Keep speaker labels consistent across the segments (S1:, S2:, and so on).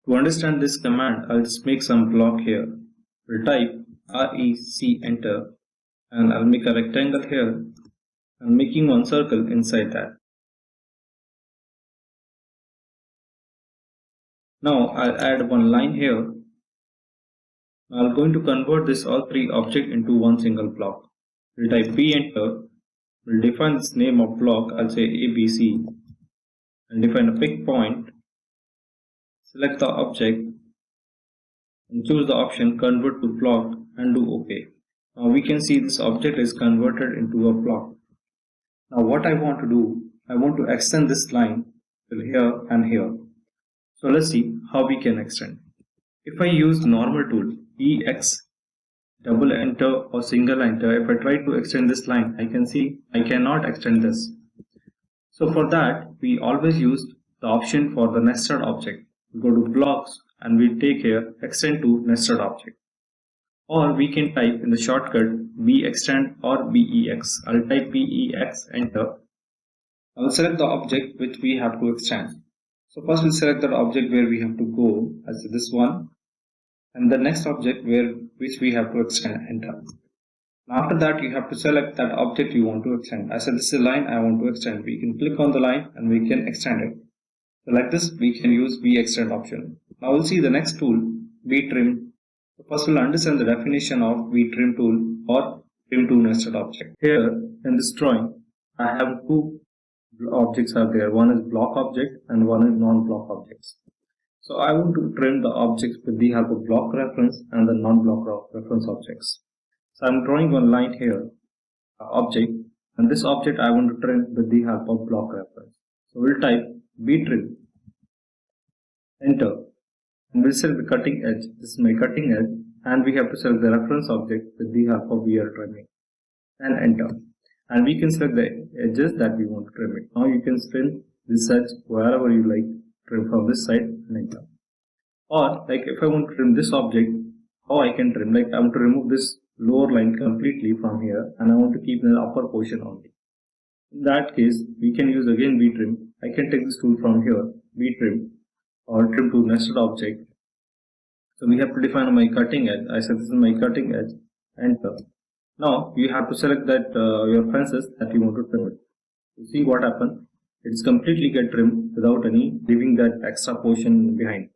S1: To understand this command, I'll just make some block here. We'll type REC enter and I'll make a rectangle here and making one circle inside that. Now I'll add one line here. I'm going to convert this all three objects into one single block. We'll type B enter. We'll define this name of block. I'll say ABC and define a pick point. Select the object and choose the option convert to block and do OK. Now we can see this object is converted into a block. Now what I want to do, I want to extend this line till here and here. So let's see how we can extend. If I use normal tool, EX, double enter or single enter, if I try to extend this line, I can see I cannot extend this. So for that, we always use the option for the nested object. We go to blocks and we take here extend to nested object. Or we can type in the shortcut BExtend or BEX. I'll type BEX, enter. I'll select the object which we have to extend. So first we'll select that object where we have to go, as this one, and the next object which we have to extend, enter. Now after that you have to select that object you want to extend. I said this is a line I want to extend. We can click on the line and we can extend it. So like this we can use BExtend option. Now we'll see the next tool, BTrim. So first we'll understand the definition of BTrim tool or trim to nested object. Here in this drawing I have two objects are there. One is block object and one is non-block objects. So I want to trim the objects with the help of block reference and the non-block reference objects. So I'm drawing one line here, object, and this object I want to trim with the help of block reference. So we'll type BTrim, enter, and we'll select the cutting edge. This is my cutting edge, and we have to select the reference object with the help of VR trimming, and enter. And we can select the edges that we want to trim it. Now you can trim this edge wherever you like, trim from this side and enter. Or like if I want to trim this object, how I can trim, like I want to remove this lower line completely from here and I want to keep the upper portion only. In that case, we can use again BTrim. I can take this tool from here, BTrim or trim to nested object. So we have to define my cutting edge. I said this is my cutting edge, enter. Now you have to select that your fences that you want to trim it. You see what happened? It's completely get trimmed without any leaving that extra portion behind.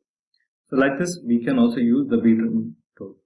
S1: So like this we can also use the BTrim tool.